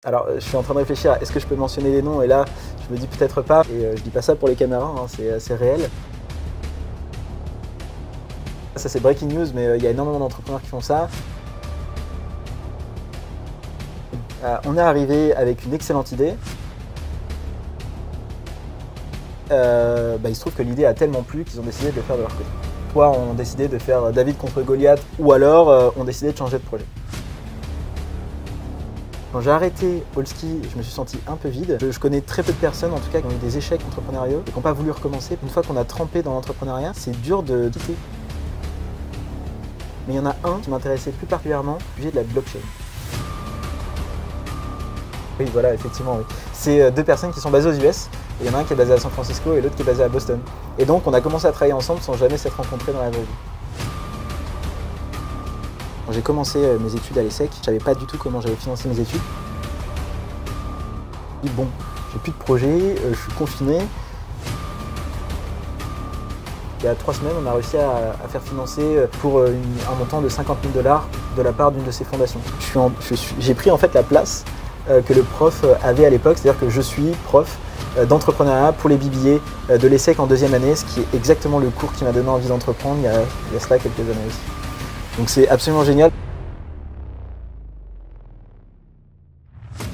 Alors, je suis en train de réfléchir à est-ce que je peux mentionner les noms, et là, je me dis peut-être pas, et je dis pas ça pour les caméras, hein, c'est réel. Ça, c'est breaking news, mais il y a énormément d'entrepreneurs qui font ça. On est arrivé avec une excellente idée. Il se trouve que l'idée a tellement plu qu'ils ont décidé de le faire de leur côté. Soit ont décidé de faire David contre Goliath, ou alors ont décidé de changer de projet. Quand j'ai arrêté Allski, je me suis senti un peu vide. Je connais très peu de personnes, en tout cas, qui ont eu des échecs entrepreneuriaux et qui n'ont pas voulu recommencer. Une fois qu'on a trempé dans l'entrepreneuriat, c'est dur de quitter. Mais il y en a un qui m'intéressait plus particulièrement, le sujet de la blockchain. Oui, voilà, effectivement, oui. C'est deux personnes qui sont basées aux US. Il y en a un qui est basé à San Francisco et l'autre qui est basé à Boston. Et donc, on a commencé à travailler ensemble sans jamais s'être rencontrés dans la vraie vie. Quand j'ai commencé mes études à l'ESSEC, je ne savais pas du tout comment j'allais financer mes études. Je me suis dit, bon, j'ai plus de projet, je suis confiné. Il y a 3 semaines, on a réussi à faire financer pour un montant de 50 000 $ de la part d'une de ces fondations. J'ai pris en fait la place que le prof avait à l'époque, c'est-à-dire que je suis prof d'entrepreneuriat pour les BBA de l'ESSEC en 2e année, ce qui est exactement le cours qui m'a donné envie d'entreprendre il y a cela quelques années aussi. Donc c'est absolument génial.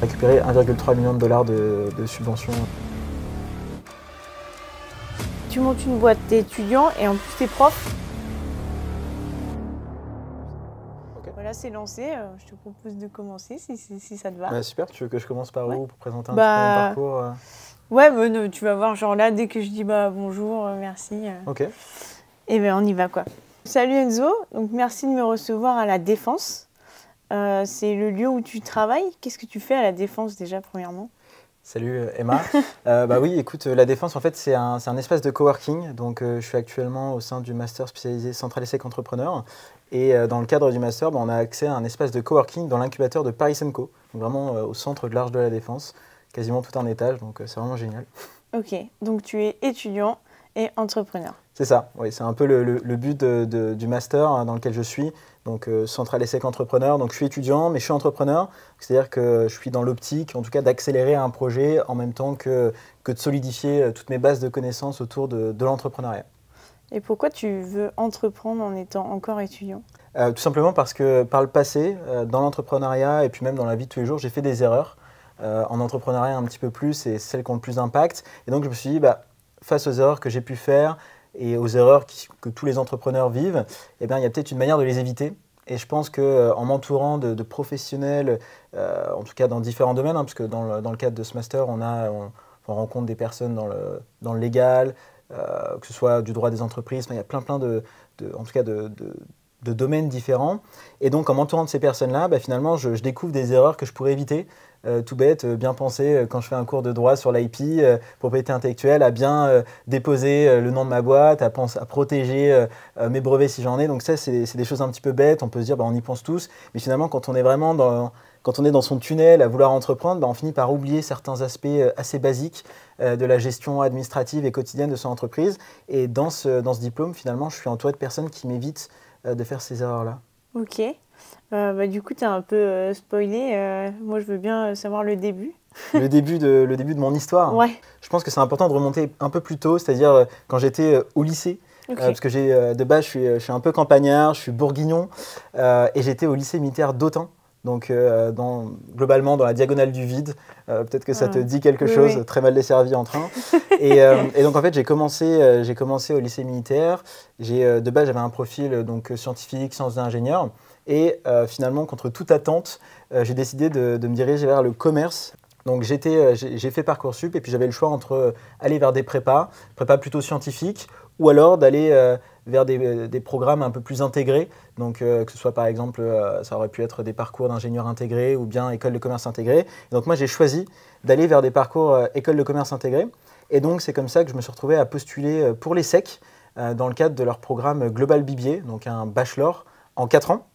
Récupérer 1,3 million de subventions. Tu montes une boîte, t'es étudiant et en plus t'es prof. Okay. Voilà, c'est lancé. Je te propose de commencer si ça te va. Ouais, super, tu veux que je commence par où pour présenter un petit peu mon parcours Ouais, mais tu vas voir, genre là, dès que je dis bonjour, merci. Ok. Et ben on y va quoi. Salut Enzo, donc merci de me recevoir à la Défense. C'est le lieu où tu travailles. Qu'est-ce que tu fais à la Défense déjà, premièrement? Salut Emma. Oui, écoute, la Défense, en fait, c'est un espace de coworking. Donc, je suis actuellement au sein du master spécialisé Centrale ESSEC Entrepreneur. Et dans le cadre du master, on a accès à un espace de coworking dans l'incubateur de Paris Co. Donc, vraiment au centre de l'Arche de la Défense, quasiment tout un étage. Donc, c'est vraiment génial. Ok, donc tu es étudiant et entrepreneur. C'est ça, oui, c'est un peu le but du master dans lequel je suis. Donc, Centrale ESSEC Entrepreneur. Donc, je suis étudiant, mais je suis entrepreneur. C'est-à-dire que je suis dans l'optique, en tout cas, d'accélérer un projet en même temps que de solidifier toutes mes bases de connaissances autour de l'entrepreneuriat. Et pourquoi tu veux entreprendre en étant encore étudiant? Tout simplement parce que par le passé, dans l'entrepreneuriat et puis même dans la vie de tous les jours, j'ai fait des erreurs. En entrepreneuriat un petit peu plus, et celles qui ont le plus d'impact. Et donc, je me suis dit, face aux erreurs que j'ai pu faire, et aux erreurs que tous les entrepreneurs vivent, il y a peut-être une manière de les éviter. Et je pense qu'en m'entourant de professionnels, en tout cas dans différents domaines, parce que dans le cadre de ce master, on rencontre des personnes dans le légal, que ce soit du droit des entreprises, il y a plein de domaines différents. Et donc en m'entourant de ces personnes-là, finalement, je découvre des erreurs que je pourrais éviter. Tout bête, bien penser quand je fais un cours de droit sur l'IP, propriété intellectuelle, à bien déposer le nom de ma boîte, à protéger mes brevets si j'en ai. Donc ça, c'est des choses un petit peu bêtes, on peut se dire on y pense tous, mais finalement quand on est vraiment dans son tunnel à vouloir entreprendre, on finit par oublier certains aspects assez basiques de la gestion administrative et quotidienne de son entreprise. Et dans ce diplôme, finalement, je suis entouré de personnes qui m'évitent de faire ces erreurs-là. Ok. Du coup, tu as un peu spoilé. Moi, je veux bien savoir le début. Le début de mon histoire. Ouais. Je pense que c'est important de remonter un peu plus tôt, c'est-à-dire quand j'étais au lycée. Okay. Parce que de base, je suis un peu campagnard, je suis bourguignon. Et j'étais au lycée militaire d'Autun. Donc, globalement, dans la diagonale du vide. Peut-être que ça te dit quelque chose, très mal desservi en train. Et donc, en fait, j'ai commencé au lycée militaire. De base, j'avais un profil donc, scientifique, sciences d'ingénieur. Et finalement, contre toute attente, j'ai décidé de me diriger vers le commerce. Donc, j'ai fait Parcoursup et puis j'avais le choix entre aller vers des prépas plutôt scientifiques, ou alors d'aller vers des programmes un peu plus intégrés. Donc, que ce soit par exemple, ça aurait pu être des parcours d'ingénieur intégré ou bien école de commerce intégrée. Et donc, moi, j'ai choisi d'aller vers des parcours école de commerce intégré. Et donc, c'est comme ça que je me suis retrouvé à postuler pour l'ESSEC dans le cadre de leur programme Global BBA, donc un bachelor en 4 ans.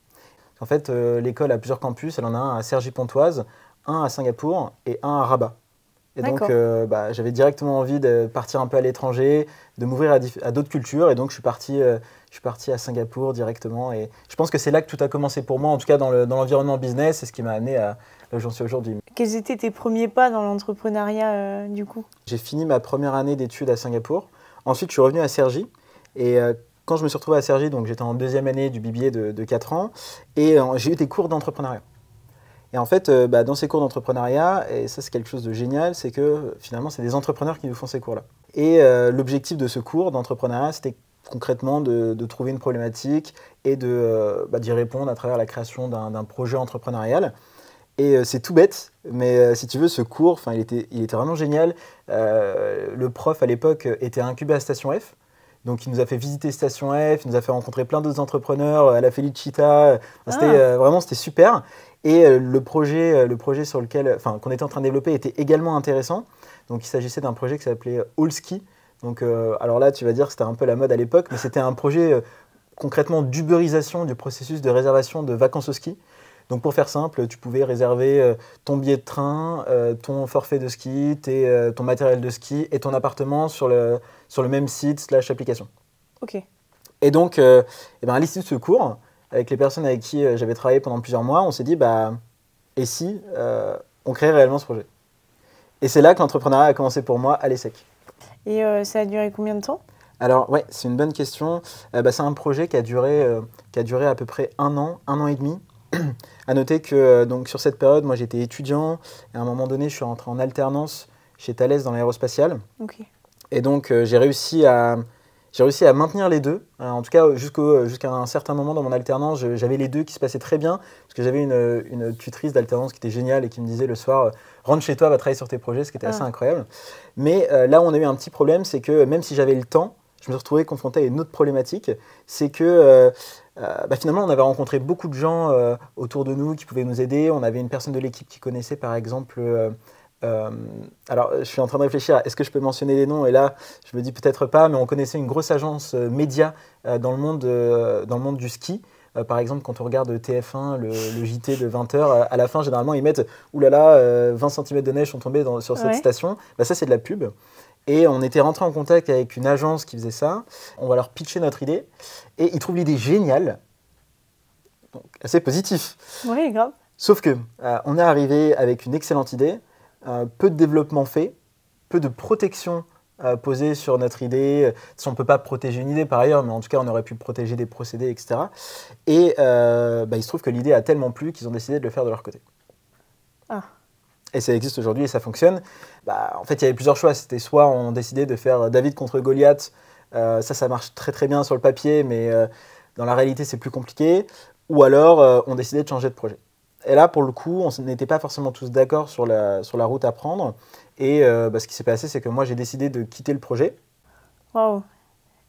En fait, l'école a plusieurs campus. Elle en a un à Cergy-Pontoise, un à Singapour et un à Rabat. Et donc, j'avais directement envie de partir un peu à l'étranger, de m'ouvrir à d'autres cultures. Et donc, je suis parti à Singapour directement. Et je pense que c'est là que tout a commencé pour moi, en tout cas dans l'environnement business. C'est ce qui m'a amené à là où j'en suis aujourd'hui. Quels étaient tes premiers pas dans l'entrepreneuriat du coup? J'ai fini ma première année d'études à Singapour. Ensuite, je suis revenu à Cergy. Et quand je me suis retrouvé à Cergy, donc j'étais en deuxième année du BBA de 4 ans. Et j'ai eu des cours d'entrepreneuriat. Et en fait, dans ces cours d'entrepreneuriat, et ça c'est quelque chose de génial, c'est que finalement c'est des entrepreneurs qui nous font ces cours-là. Et l'objectif de ce cours d'entrepreneuriat, c'était concrètement de trouver une problématique et d'y répondre à travers la création d'un projet entrepreneurial. Et c'est tout bête, mais si tu veux, ce cours, il était vraiment génial. Le prof à l'époque était incubé à Station F. Donc, il nous a fait visiter Station F, il nous a fait rencontrer plein d'autres entrepreneurs, à la Felicita. C'était super. Et le projet sur lequel, qu'on était en train de développer était également intéressant. Donc, il s'agissait d'un projet qui s'appelait Allski. Donc, alors là, tu vas dire que c'était un peu la mode à l'époque, mais c'était un projet concrètement d'uberisation du processus de réservation de vacances au ski. Donc, pour faire simple, tu pouvais réserver ton billet de train, ton forfait de ski, ton matériel de ski et ton appartement sur le même site / application. Ok. Et donc, à l'issue de ce cours, avec les personnes avec qui j'avais travaillé pendant plusieurs mois, on s'est dit, et si on créait réellement ce projet? Et c'est là que l'entrepreneuriat a commencé pour moi à l'ESSEC. Et ça a duré combien de temps? Alors, ouais, c'est une bonne question. C'est un projet qui a duré à peu près un an et demi. À noter que donc, sur cette période, moi j'étais étudiant et à un moment donné, je suis rentré en alternance chez Thales dans l'aérospatiale. Okay. Et donc, j'ai réussi à maintenir les deux. En tout cas, jusqu'à un certain moment dans mon alternance, j'avais les deux qui se passaient très bien parce que j'avais une tutrice d'alternance qui était géniale et qui me disait le soir rentre chez toi, va travailler sur tes projets, ce qui était assez incroyable. Mais là où on a eu un petit problème, c'est que même si j'avais le temps, je me suis retrouvé confronté à une autre problématique, c'est que finalement on avait rencontré beaucoup de gens autour de nous qui pouvaient nous aider. On avait une personne de l'équipe qui connaissait par exemple... alors, je suis en train de réfléchir à est-ce que je peux mentionner les noms, et là, je me dis peut-être pas, mais on connaissait une grosse agence média dans le monde du ski. Par exemple, quand on regarde TF1, le JT de 20h, à la fin, généralement, ils mettent « Oulala, 20 cm de neige sont tombés sur cette station ». Ça, c'est de la pub. Et on était rentré en contact avec une agence qui faisait ça. On va leur pitcher notre idée. Et ils trouvent l'idée géniale. Donc, assez positif. Oui, grave. Sauf que on est arrivé avec une excellente idée. Peu de développement fait, peu de protection posée sur notre idée. Si on ne peut pas protéger une idée par ailleurs, mais en tout cas, on aurait pu protéger des procédés, etc. Et il se trouve que l'idée a tellement plu qu'ils ont décidé de le faire de leur côté. Ah. Et ça existe aujourd'hui et ça fonctionne. En fait, il y avait plusieurs choix. C'était soit on décidait de faire David contre Goliath. Ça marche très très bien sur le papier, mais dans la réalité, c'est plus compliqué. Ou alors, on décidait de changer de projet. Et là, pour le coup, on n'était pas forcément tous d'accord sur la route à prendre. Et ce qui s'est passé, c'est que moi, j'ai décidé de quitter le projet. Waouh!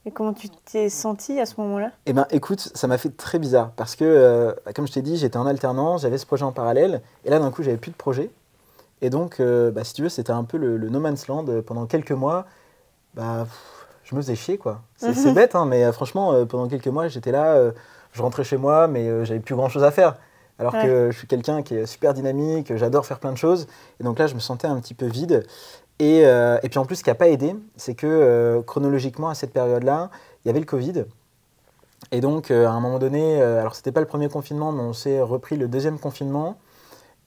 Et comment tu t'es senti à ce moment-là? Eh bien, écoute, ça m'a fait très bizarre. Parce que, comme je t'ai dit, j'étais en alternance, j'avais ce projet en parallèle. Et là, d'un coup, j'avais plus de projet. Et donc, si tu veux, c'était un peu le no man's land. Pendant quelques mois, je me faisais chier, quoi. C'est bête, hein, mais franchement, pendant quelques mois, j'étais là, je rentrais chez moi, mais j'avais plus grand-chose à faire. Alors que je suis quelqu'un qui est super dynamique, j'adore faire plein de choses. Et donc là, je me sentais un petit peu vide. Et puis en plus, ce qui n'a pas aidé, c'est que chronologiquement, à cette période-là, il y avait le Covid. Et donc, à un moment donné, alors c'était pas le premier confinement, mais on s'est repris le deuxième confinement.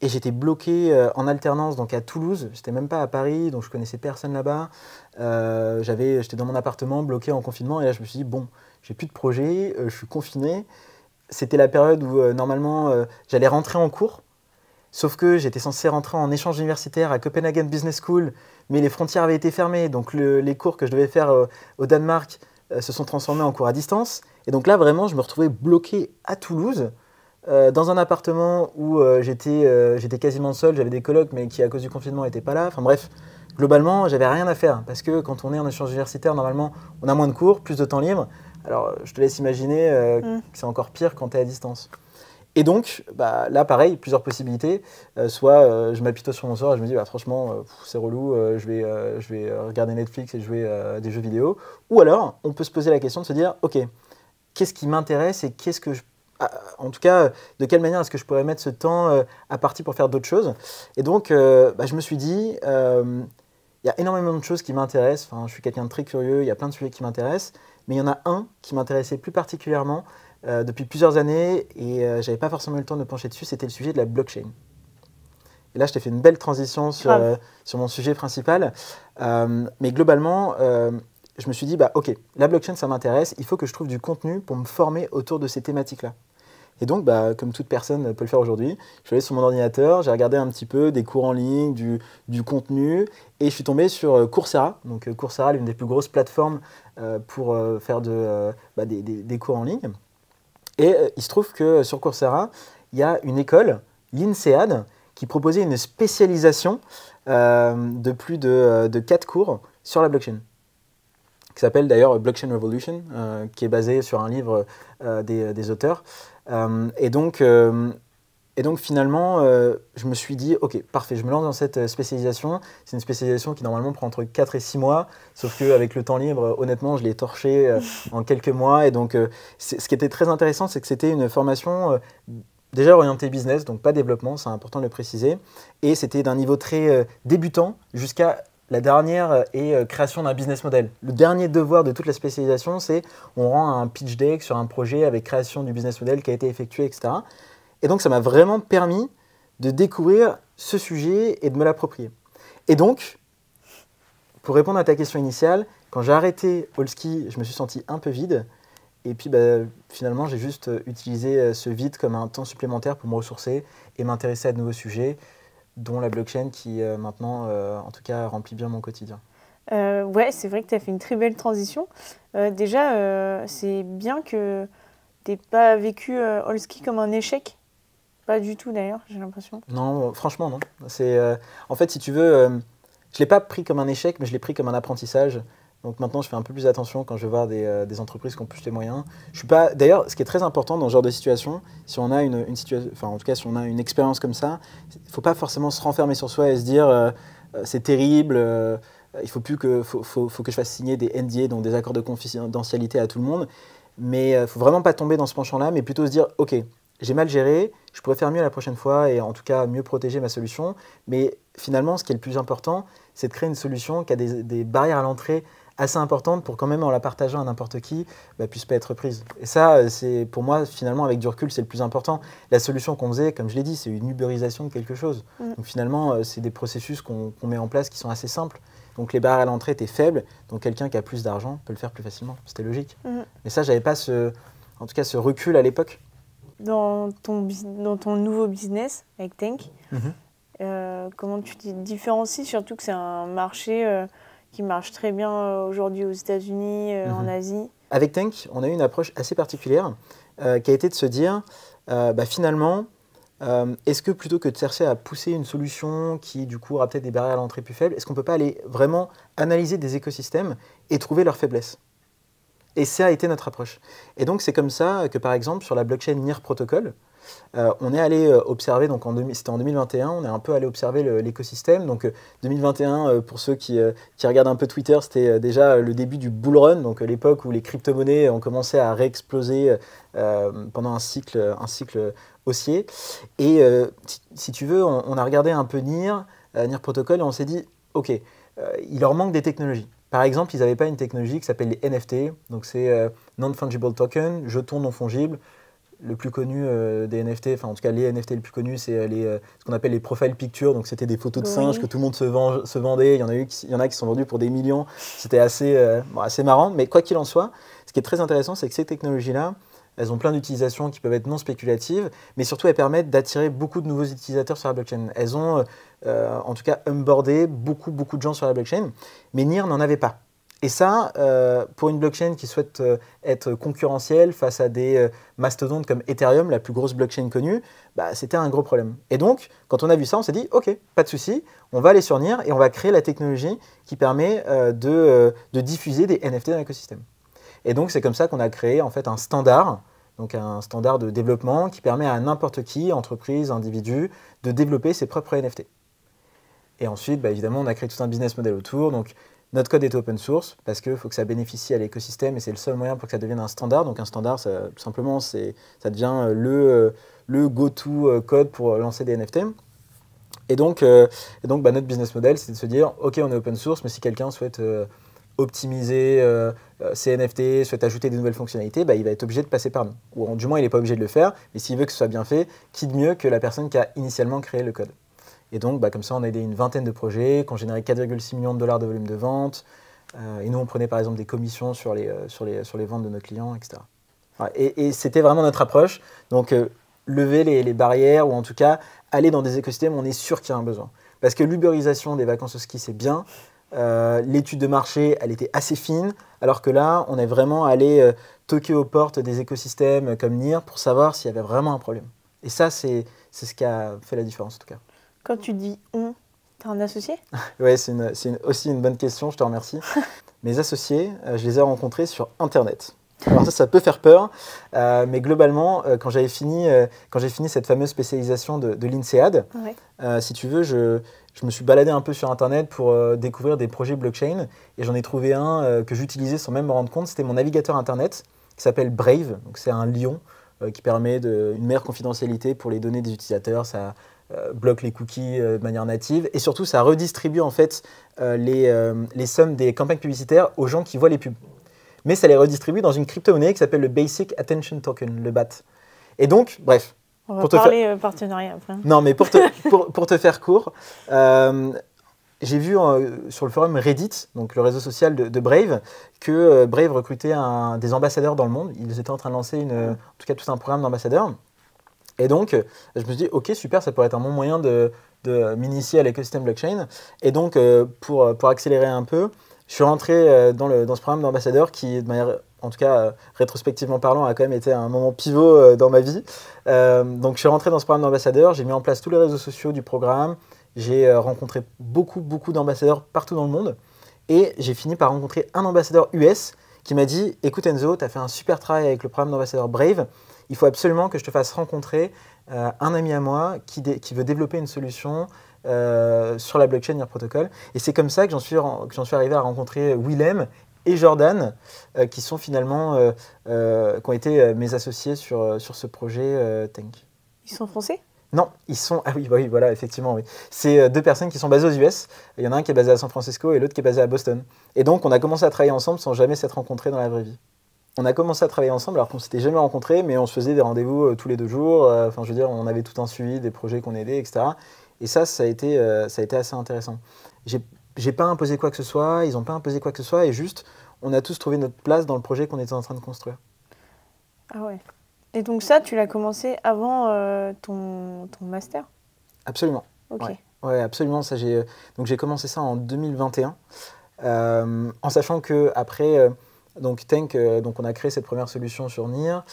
Et j'étais bloqué en alternance donc à Toulouse. J'étais même pas à Paris, donc je connaissais personne là-bas. J'étais dans mon appartement, bloqué en confinement. Et là, je me suis dit, bon, j'ai plus de projet, je suis confiné. C'était la période où normalement j'allais rentrer en cours, sauf que j'étais censé rentrer en échange universitaire à Copenhagen Business School, mais les frontières avaient été fermées, donc les cours que je devais faire au Danemark se sont transformés en cours à distance. Et donc là, vraiment, je me retrouvais bloqué à Toulouse, dans un appartement où j'étais quasiment seul, j'avais des colocs, mais qui à cause du confinement n'étaient pas là. Enfin bref, globalement, j'avais rien à faire, parce que quand on est en échange universitaire, normalement, on a moins de cours, plus de temps libre. Alors, je te laisse imaginer que c'est encore pire quand tu es à distance. Et donc, là, pareil, plusieurs possibilités. Soit je m'apitoie sur mon sort et je me dis, franchement, c'est relou, je vais regarder Netflix et jouer à des jeux vidéo. Ou alors, on peut se poser la question de se dire, ok, qu'est-ce qui m'intéresse et qu'est-ce que en tout cas, de quelle manière est-ce que je pourrais mettre ce temps à partie pour faire d'autres choses. Et donc, je me suis dit, il y a énormément de choses qui m'intéressent. Enfin, je suis quelqu'un de très curieux, il y a plein de sujets qui m'intéressent, mais il y en a un qui m'intéressait plus particulièrement depuis plusieurs années et je n'avais pas forcément eu le temps de me pencher dessus, c'était le sujet de la blockchain. Et là, je t'ai fait une belle transition sur mon sujet principal. Mais globalement, je me suis dit, ok, la blockchain, ça m'intéresse, il faut que je trouve du contenu pour me former autour de ces thématiques-là. Et donc, comme toute personne peut le faire aujourd'hui, je suis allé sur mon ordinateur, j'ai regardé un petit peu des cours en ligne, du contenu, et je suis tombé sur Coursera. Donc Coursera, l'une des plus grosses plateformes pour faire des cours en ligne. Et il se trouve que sur Coursera, il y a une école, l'INSEAD, qui proposait une spécialisation de plus de 4 cours sur la blockchain, qui s'appelle d'ailleurs Blockchain Revolution, qui est basé sur un livre des auteurs. Et donc finalement, je me suis dit, ok, parfait, je me lance dans cette spécialisation. C'est une spécialisation qui normalement prend entre 4 et 6 mois, sauf qu'avec le temps libre, honnêtement, je l'ai torché en quelques mois. Et donc, ce qui était très intéressant, c'est que c'était une formation déjà orientée business, donc pas développement, c'est important de le préciser. Et c'était d'un niveau très débutant jusqu'à la dernière est création d'un business model. Le dernier devoir de toute la spécialisation, c'est on rend un pitch deck sur un projet avec création du business model qui a été effectué, etc. Et donc, ça m'a vraiment permis de découvrir ce sujet et de me l'approprier. Et donc, pour répondre à ta question initiale, quand j'ai arrêté Allski, je me suis senti un peu vide. Et puis, finalement, j'ai juste utilisé ce vide comme un temps supplémentaire pour me ressourcer et m'intéresser à de nouveaux sujets, dont la blockchain qui, maintenant, en tout cas, remplit bien mon quotidien. Ouais, c'est vrai que tu as fait une très belle transition. Déjà, c'est bien que tu n'aies pas vécu Allski comme un échec. Pas du tout d'ailleurs, j'ai l'impression. Non, franchement, non. En fait, si tu veux, je ne l'ai pas pris comme un échec, mais je l'ai pris comme un apprentissage. Donc maintenant, je fais un peu plus attention quand je vais voir des entreprises qui ont plus les moyens. Je suis pas. D'ailleurs, ce qui est très important dans ce genre de situation, si on a une situation, enfin en tout cas, si on a une expérience comme ça, il ne faut pas forcément se renfermer sur soi et se dire c'est terrible. Il faut que je fasse signer des NDA, donc des accords de confidentialité à tout le monde. Mais il ne faut vraiment pas tomber dans ce penchant-là, mais plutôt se dire ok, j'ai mal géré, je pourrais faire mieux la prochaine fois et en tout cas mieux protéger ma solution. Mais finalement, ce qui est le plus important, c'est de créer une solution qui a des barrières à l'entrée assez importantes pour quand même en la partageant à n'importe qui, puisse pas être prise. Et ça, c'est pour moi, finalement, avec du recul, c'est le plus important. La solution qu'on faisait, comme je l'ai dit, c'est une uberisation de quelque chose. Donc finalement, c'est des processus qu'on met en place qui sont assez simples. Donc les barrières à l'entrée étaient faibles, donc quelqu'un qui a plus d'argent peut le faire plus facilement. C'était logique. Mais ça, j'avais pas ce recul à l'époque. Dans ton nouveau business avec Tank, comment tu te différencies, surtout que c'est un marché qui marche très bien aujourd'hui aux États-Unis, en Asie. Avec Tank, on a eu une approche assez particulière qui a été de se dire, finalement, est-ce que plutôt que de chercher à pousser une solution qui du coup aura peut-être des barrières à l'entrée plus faibles, est-ce qu'on ne peut pas aller vraiment analyser des écosystèmes et trouver leurs faiblesses ? Et ça a été notre approche. Et donc, c'est comme ça que, par exemple, sur la blockchain NIR Protocol, on est allé observer, donc c'était en 2021, on est un peu allé observer l'écosystème. Donc 2021, pour ceux qui regardent un peu Twitter, c'était déjà le début du bull run, donc l'époque où les crypto-monnaies ont commencé à réexploser pendant un cycle haussier. Et si tu veux, on a regardé un peu NIR Protocol, et on s'est dit, ok, il leur manque des technologies. Par exemple, ils n'avaient pas une technologie qui s'appelle les NFT, donc c'est Non-Fungible Token, jetons non fongibles. Le plus connu des NFT, enfin en tout cas les NFT les plus connus, c'est ce qu'on appelle les profile pictures, donc c'était des photos de singes que tout le monde se vendait, il y en a qui sont vendus pour des millions, c'était assez marrant, mais quoi qu'il en soit, ce qui est très intéressant, c'est que ces technologies-là, elles ont plein d'utilisations qui peuvent être non spéculatives, mais surtout elles permettent d'attirer beaucoup de nouveaux utilisateurs sur la blockchain. Elles ont en tout cas onboardé beaucoup de gens sur la blockchain, mais NIR n'en avait pas. Et ça, pour une blockchain qui souhaite être concurrentielle face à des mastodontes comme Ethereum, la plus grosse blockchain connue, c'était un gros problème. Et donc, quand on a vu ça, on s'est dit, ok, pas de souci, on va aller sur NIR et on va créer la technologie qui permet de diffuser des NFT dans l'écosystème. Et donc, c'est comme ça qu'on a créé en fait un standard de développement qui permet à n'importe qui, entreprise, individu, de développer ses propres NFT. Et ensuite, évidemment, on a créé tout un business model autour. Donc, Notre code est open source parce qu'il faut que ça bénéficie à l'écosystème et c'est le seul moyen pour que ça devienne un standard. Donc un standard, tout simplement, ça devient le go-to code pour lancer des NFT. Et donc notre business model, c'est de se dire, OK, on est open source, mais si quelqu'un souhaite optimiser ses NFT, souhaite ajouter des nouvelles fonctionnalités, il va être obligé de passer par nous. Ou du moins, il n'est pas obligé de le faire, mais s'il veut que ce soit bien fait, qui de mieux que la personne qui a initialement créé le code. Et donc, comme ça, on a aidé une vingtaine de projets qui ont généré 4,6 millions de dollars de volume de vente. Et nous, on prenait par exemple des commissions sur les ventes de nos clients, etc. Ouais, et c'était vraiment notre approche. Donc, lever les barrières, ou en tout cas, aller dans des écosystèmes où on est sûr qu'il y a un besoin. Parce que l'uberisation des vacances au ski, c'est bien. L'étude de marché, elle était assez fine, alors que là, on est vraiment allé toquer aux portes des écosystèmes comme NIR pour savoir s'il y avait vraiment un problème. Et ça, c'est ce qui a fait la différence en tout cas. Quand tu dis « on », t'as un associé? Oui, c'est aussi une bonne question, je te remercie. Mes associés, je les ai rencontrés sur Internet. Alors ça peut faire peur, mais globalement, quand j'ai fini cette fameuse spécialisation de l'INSEAD, ouais. Si tu veux, je me suis baladé un peu sur Internet pour découvrir des projets blockchain, et j'en ai trouvé un que j'utilisais sans même me rendre compte. C'était mon navigateur Internet qui s'appelle Brave, donc c'est un lion qui permet une meilleure confidentialité pour les données des utilisateurs. Ça bloque les cookies de manière native, et surtout ça redistribue en fait les sommes des campagnes publicitaires aux gens qui voient les pubs. Mais ça les redistribue dans une crypto-monnaie qui s'appelle le Basic Attention Token, le BAT. Et donc, bref. On va parler partenariat après. Non, mais pour te faire court, j'ai vu sur le forum Reddit, donc le réseau social de Brave, que Brave recrutait des ambassadeurs dans le monde. Ils étaient en train de lancer en tout cas tout un programme d'ambassadeurs. Et donc, je me suis dit, OK, super, ça pourrait être un bon moyen de m'initier à l'écosystème blockchain. Et donc, pour accélérer un peu, je suis rentré dans ce programme d'ambassadeur qui, de manière, en tout cas rétrospectivement parlant, a quand même été un moment pivot dans ma vie. Donc je suis rentré dans ce programme d'ambassadeur, j'ai mis en place tous les réseaux sociaux du programme, j'ai rencontré beaucoup d'ambassadeurs partout dans le monde, et j'ai fini par rencontrer un ambassadeur US qui m'a dit « Écoute Enzo, tu as fait un super travail avec le programme d'ambassadeur Brave, il faut absolument que je te fasse rencontrer un ami à moi qui veut développer une solution sur la blockchain NIR Protocol. » Et c'est comme ça que j'en suis arrivé à rencontrer Willem et Jordan, qui sont finalement, qui ont été mes associés sur ce projet Tank. Ils sont français? Non, ils sont... Ah oui, voilà, effectivement, oui. C'est deux personnes qui sont basées aux US. Il y en a un qui est basé à San Francisco et l'autre qui est basé à Boston. Et donc, on a commencé à travailler ensemble sans jamais s'être rencontrés dans la vraie vie. On a commencé à travailler ensemble alors qu'on ne s'était jamais rencontrés, mais on se faisait des rendez-vous tous les 2 jours. Enfin, je veux dire, on avait tout un suivi des projets qu'on aidait, etc. Et ça a été assez intéressant. J'ai pas imposé quoi que ce soit, ils n'ont pas imposé quoi que ce soit, et juste, on a tous trouvé notre place dans le projet qu'on était en train de construire. Ah ouais. Et donc ça, tu l'as commencé avant ton master? Absolument. Ok. Ouais, absolument. Donc j'ai commencé ça en 2021, en sachant qu'après... Donc Tank, donc on a créé cette première solution sur NIR.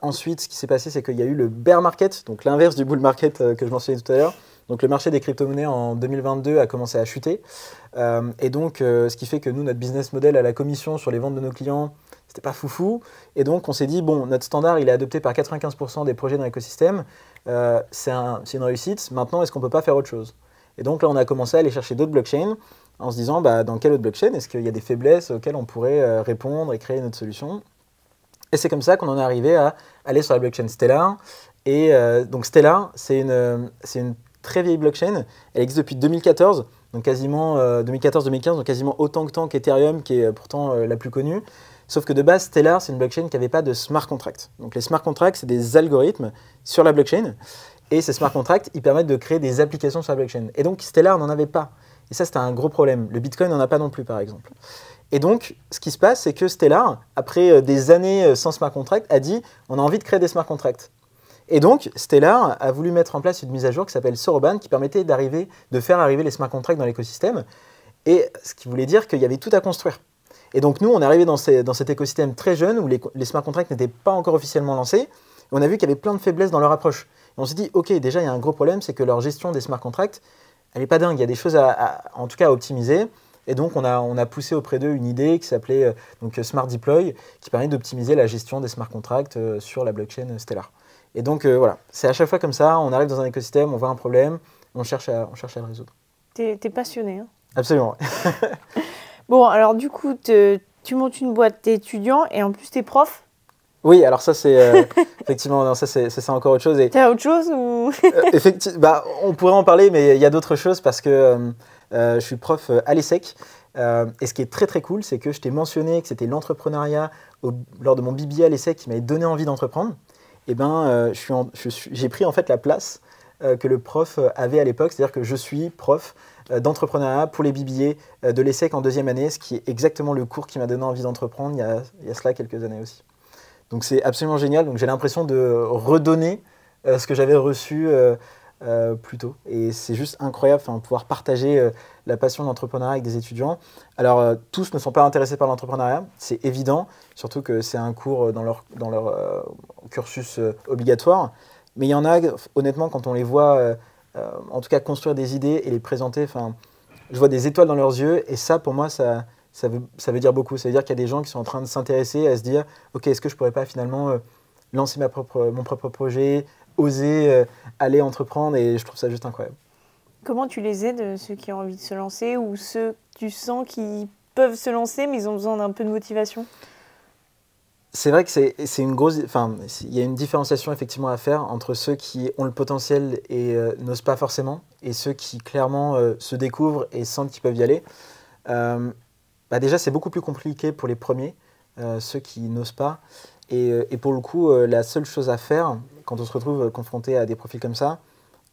Ensuite, ce qui s'est passé, c'est qu'il y a eu le bear market, donc l'inverse du bull market que je mentionnais tout à l'heure. Donc le marché des crypto-monnaies en 2022 a commencé à chuter. Et donc, ce qui fait que nous, notre business model à la commission sur les ventes de nos clients, c'était pas foufou. Et donc, on s'est dit, bon, notre standard, il est adopté par 95% des projets dans l'écosystème. C'est une réussite. Maintenant, est-ce qu'on peut pas faire autre chose? Et donc là, on a commencé à aller chercher d'autres blockchains en se disant, dans quelle autre blockchain est-ce qu'il y a des faiblesses auxquelles on pourrait répondre et créer notre solution? Et c'est comme ça qu'on en est arrivé à aller sur la blockchain Stellar. Et donc Stellar, c'est une très vieille blockchain. Elle existe depuis 2014, donc quasiment 2014-2015, donc quasiment autant de temps qu'Ethereum, qui est pourtant la plus connue. Sauf que de base, Stellar, c'est une blockchain qui n'avait pas de smart contracts. Donc les smart contracts, c'est des algorithmes sur la blockchain. Et ces smart contracts, ils permettent de créer des applications sur la blockchain. Et donc Stellar n'en avait pas. Et ça, c'était un gros problème. Le Bitcoin n'en a pas non plus, par exemple. Et donc, ce qui se passe, c'est que Stellar, après des années sans smart contract, a dit on a envie de créer des smart contracts. Et donc, Stellar a voulu mettre en place une mise à jour qui s'appelle Soroban, qui permettait de faire arriver les smart contracts dans l'écosystème. Et ce qui voulait dire qu'il y avait tout à construire. Et donc, nous, on est arrivé dans cet écosystème très jeune où les smart contracts n'étaient pas encore officiellement lancés. Et on a vu qu'il y avait plein de faiblesses dans leur approche. Et on s'est dit, OK, déjà, il y a un gros problème, c'est que leur gestion des smart contracts, elle n'est pas dingue. Il y a des choses en tout cas à optimiser. Et donc, on a poussé auprès d'eux une idée qui s'appelait Smart Deploy, qui permet d'optimiser la gestion des smart contracts sur la blockchain Stellar. Et donc, voilà, c'est à chaque fois comme ça, on arrive dans un écosystème, on voit un problème, on cherche à le résoudre. T'es passionné, hein? Absolument. Bon, alors du coup, tu montes une boîte, t'es étudiant et en plus t'es prof. Oui, alors ça c'est effectivement, non, ça c'est encore autre chose. T'as autre chose ou Bah, on pourrait en parler, mais il y a d'autres choses parce que je suis prof à l'ESSEC. Et ce qui est très très cool, c'est que je t'ai mentionné que c'était l'entrepreneuriat lors de mon BBA à l'ESSEC qui m'avait donné envie d'entreprendre. Et ben, j'ai pris en fait la place que le prof avait à l'époque, c'est-à-dire que je suis prof d'entrepreneuriat pour les BBA de l'ESSEC en 2e année, ce qui est exactement le cours qui m'a donné envie d'entreprendre il y a cela quelques années aussi. Donc c'est absolument génial. Donc j'ai l'impression de redonner ce que j'avais reçu plus tôt. Et c'est juste incroyable pouvoir partager la passion de l'entrepreneuriat avec des étudiants. Alors tous ne sont pas intéressés par l'entrepreneuriat, c'est évident, surtout que c'est un cours dans leur cursus obligatoire. Mais il y en a, honnêtement, quand on les voit, en tout cas construire des idées et les présenter, je vois des étoiles dans leurs yeux. Et ça, pour moi, ça veut dire beaucoup. Ça veut dire qu'il y a des gens qui sont en train de s'intéresser, à se dire « Ok, est-ce que je ne pourrais pas finalement lancer mon propre projet, oser aller entreprendre ?» Et je trouve ça juste incroyable. Comment tu les aides, ceux qui ont envie de se lancer ou ceux que tu sens qui peuvent se lancer mais ils ont besoin d'un peu de motivation? C'est vrai que c'est une grosse... il y a une différenciation effectivement à faire entre ceux qui ont le potentiel et n'osent pas forcément et ceux qui clairement se découvrent et sentent qu'ils peuvent y aller. Déjà, c'est beaucoup plus compliqué pour les premiers, ceux qui n'osent pas. Et pour le coup, la seule chose à faire, quand on se retrouve confronté à des profils comme ça,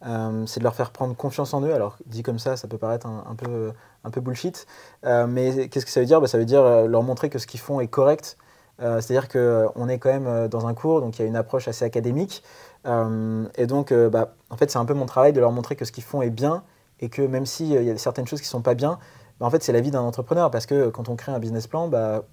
c'est de leur faire prendre confiance en eux. Alors, dit comme ça peut paraître un peu bullshit. Mais qu'est-ce que ça veut dire? Ça veut dire leur montrer que ce qu'ils font est correct. C'est-à-dire qu'on est quand même dans un cours, donc il y a une approche assez académique. Et donc, en fait, c'est un peu mon travail de leur montrer que ce qu'ils font est bien et que même s'il y a certaines choses qui ne sont pas bien, en fait, c'est la vie d'un entrepreneur parce que quand on crée un business plan,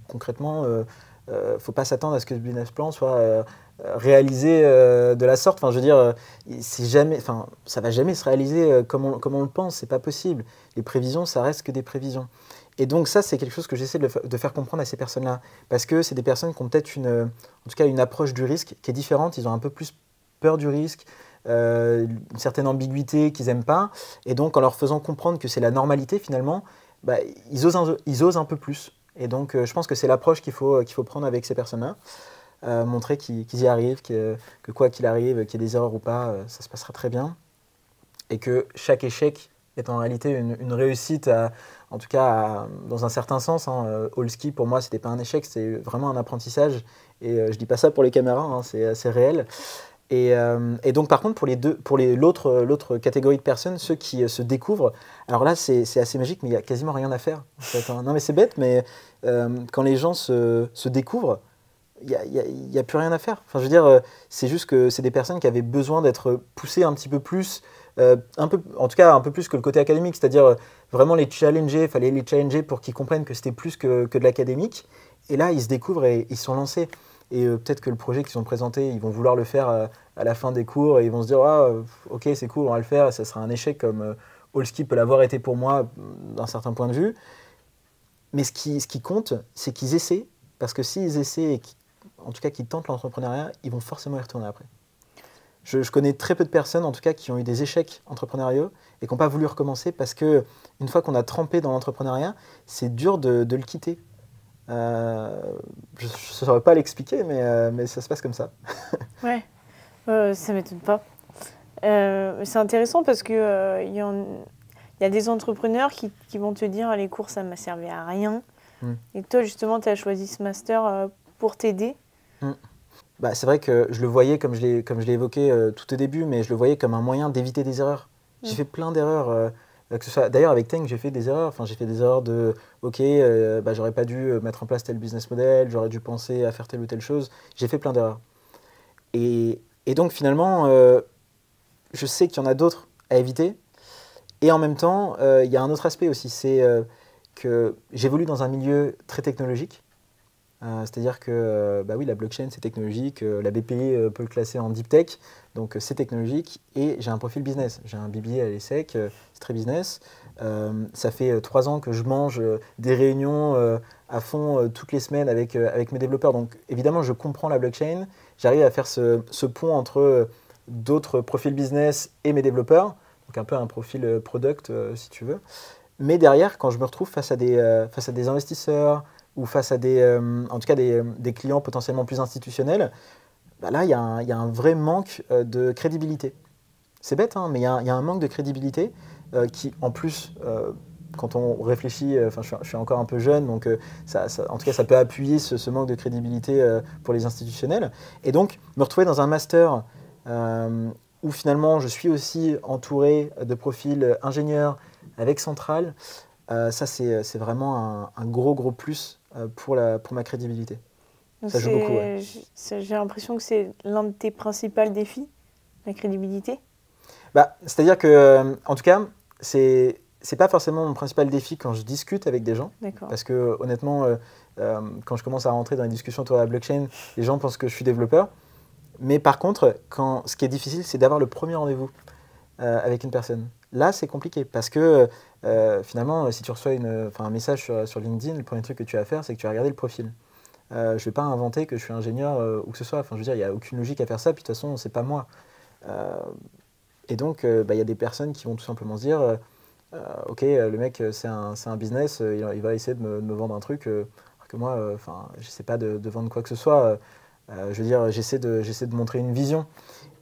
concrètement, il ne faut pas s'attendre à ce que ce business plan soit réalisé de la sorte. Je veux dire, ça ne va jamais se réaliser comme on le pense, ce n'est pas possible. Les prévisions, ça reste que des prévisions. Et donc ça, c'est quelque chose que j'essaie de faire comprendre à ces personnes-là. Parce que c'est des personnes qui ont peut-être en tout cas une approche du risque qui est différente. Ils ont un peu plus peur du risque, une certaine ambiguïté qu'ils n'aiment pas. Et donc en leur faisant comprendre que c'est la normalité finalement, ils osent un peu plus. Et donc je pense que c'est l'approche qu'il faut prendre avec ces personnes-là. Montrer qu'ils y arrivent, que quoi qu'il arrive, qu'il y ait des erreurs ou pas, ça se passera très bien. Et que chaque échec est en réalité une réussite, en tout cas dans un certain sens. All Ski, pour moi, ce n'était pas un échec, c'était vraiment un apprentissage. Et je ne dis pas ça pour les caméras, c'est réel. Et donc, par contre, pour l'autre catégorie de personnes, ceux qui se découvrent, alors là, c'est assez magique, mais il n'y a quasiment rien à faire. En fait, hein. Non, mais c'est bête, mais quand les gens se découvrent, il n'y a plus rien à faire. Je veux dire, c'est juste que c'est des personnes qui avaient besoin d'être poussées un petit peu plus, en tout cas un peu plus que le côté académique, c'est-à-dire vraiment les challenger, il fallait les challenger pour qu'ils comprennent que c'était plus que de l'académique. Et là, ils se découvrent et ils se sont lancés. Et peut-être que le projet qu'ils ont présenté, ils vont vouloir le faire à la fin des cours et ils vont se dire « Ah, ok, c'est cool, on va le faire, et ça sera un échec comme All Ski peut l'avoir été pour moi d'un certain point de vue. » Mais ce qui compte, c'est qu'ils essaient, parce que s'ils essaient, et en tout cas qu'ils tentent l'entrepreneuriat, ils vont forcément y retourner après. Je connais très peu de personnes, en tout cas, qui ont eu des échecs entrepreneuriaux et qui n'ont pas voulu recommencer parce qu'une fois qu'on a trempé dans l'entrepreneuriat, c'est dur de le quitter. Je ne saurais pas l'expliquer, mais ça se passe comme ça. Ouais, ça ne m'étonne pas. C'est intéressant parce qu'il y a des entrepreneurs qui vont te dire « les cours, ça ne m'a servi à rien ». Et toi, justement, tu as choisi ce master pour t'aider. C'est vrai que je le voyais, comme je l'ai évoqué tout au début, mais je le voyais comme un moyen d'éviter des erreurs. J'ai fait plein d'erreurs. D'ailleurs, avec Tank, j'ai fait des erreurs. J'ai fait des erreurs de « Ok, j'aurais pas dû mettre en place tel business model, j'aurais dû penser à faire telle ou telle chose. » J'ai fait plein d'erreurs. Et donc, finalement, je sais qu'il y en a d'autres à éviter. Et en même temps, il y a un autre aspect aussi, c'est que j'évolue dans un milieu très technologique. C'est-à-dire que oui, la blockchain, c'est technologique, la BPI peut le classer en deep tech, donc c'est technologique, et j'ai un profil business. J'ai un BBA à l'ESSEC, c'est très business. Ça fait 3 ans que je mange des réunions à fond toutes les semaines avec mes développeurs. Donc évidemment, je comprends la blockchain, j'arrive à faire ce pont entre d'autres profils business et mes développeurs, donc un peu un profil product si tu veux. Mais derrière, quand je me retrouve face à des investisseurs ou face à en tout cas des clients potentiellement plus institutionnels, bah là, il y a un vrai manque de crédibilité. C'est bête, hein, mais il y a un manque de crédibilité qui, en plus, quand on réfléchit, je suis encore un peu jeune, donc en tout cas, ça peut appuyer ce manque de crédibilité pour les institutionnels. Et donc, me retrouver dans un master où finalement, je suis aussi entouré de profils ingénieurs avec Centrale, ça, c'est vraiment un gros plus pour ma crédibilité. Ça joue beaucoup, ouais. J'ai l'impression que c'est l'un de tes principaux défis, la crédibilité. Bah, c'est-à-dire que, en tout cas, c'est pas forcément mon principal défi quand je discute avec des gens. Parce que, honnêtement, quand je commence à rentrer dans les discussions autour de la blockchain, les gens pensent que je suis développeur. Mais par contre, ce qui est difficile, c'est d'avoir le premier rendez-vous avec une personne. Là, c'est compliqué parce que finalement, si tu reçois un message sur LinkedIn, le premier truc que tu vas faire, c'est que tu vas regarder le profil. Je ne vais pas inventer que je suis ingénieur ou que ce soit. Enfin, je veux dire, il n'y a aucune logique à faire ça. Puis de toute façon, c'est pas moi. Et donc, il y a des personnes qui vont tout simplement se dire ok, le mec, c'est un business, il va essayer de me vendre un truc, alors que moi, je n'essaie pas de vendre quoi que ce soit. Je veux dire, j'essaie de montrer une vision.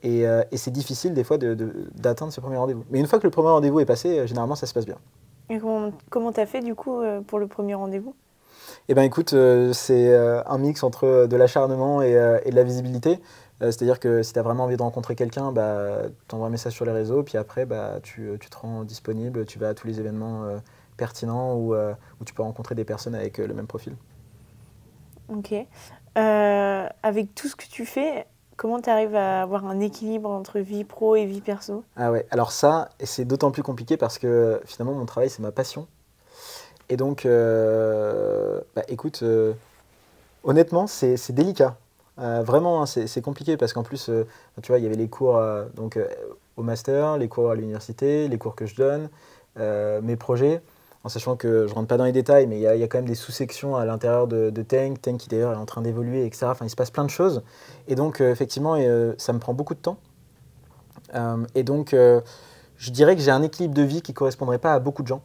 Et c'est difficile des fois d'atteindre ce premier rendez-vous. Mais une fois que le premier rendez-vous est passé, généralement, ça se passe bien. Et comment tu as fait du coup pour le premier rendez-vous? Eh bien écoute, c'est un mix entre de l'acharnement et de la visibilité. C'est-à-dire que si tu as vraiment envie de rencontrer quelqu'un, bah, tu envoies un message sur les réseaux, puis après, bah, tu te rends disponible, tu vas à tous les événements pertinents où tu peux rencontrer des personnes avec le même profil. Ok. Avec tout ce que tu fais, comment tu arrives à avoir un équilibre entre vie pro et vie perso? Ah ouais, alors ça, c'est d'autant plus compliqué parce que finalement, mon travail, c'est ma passion. Et donc, bah, écoute, honnêtement, c'est délicat. Vraiment, hein, c'est compliqué parce qu'en plus, tu vois, il y avait les cours au master, les cours à l'université, les cours que je donne, mes projets, en sachant que je ne rentre pas dans les détails, mais il y a quand même des sous-sections à l'intérieur de Tank qui d'ailleurs est en train d'évoluer, etc. Enfin, il se passe plein de choses. Et donc, effectivement, ça me prend beaucoup de temps. Et donc, je dirais que j'ai un équilibre de vie qui ne correspondrait pas à beaucoup de gens.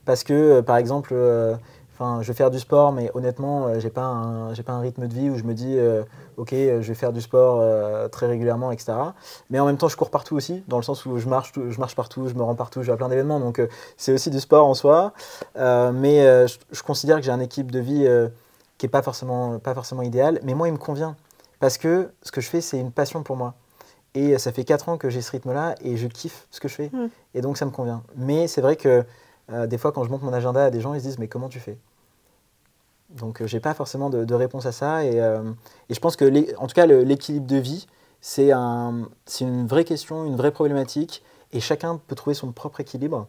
Parce que, par exemple, je vais faire du sport, mais honnêtement, j'ai pas un rythme de vie où je me dis, ok, je vais faire du sport très régulièrement, etc. Mais en même temps, je cours partout aussi, dans le sens où je marche partout, je me rends partout, je vais à plein d'événements. Donc, c'est aussi du sport en soi. Mais je considère que j'ai un équilibre de vie qui n'est pas forcément idéal. Mais moi, il me convient. Parce que ce que je fais, c'est une passion pour moi. Et ça fait 4 ans que j'ai ce rythme-là et je kiffe ce que je fais. Et donc, ça me convient. Mais c'est vrai que des fois, quand je monte mon agenda à des gens, ils se disent « mais comment tu fais ?» Donc, j'ai pas forcément de réponse à ça. Et je pense que, en tout cas, l'équilibre de vie, c'est une vraie question, une vraie problématique. Et chacun peut trouver son propre équilibre.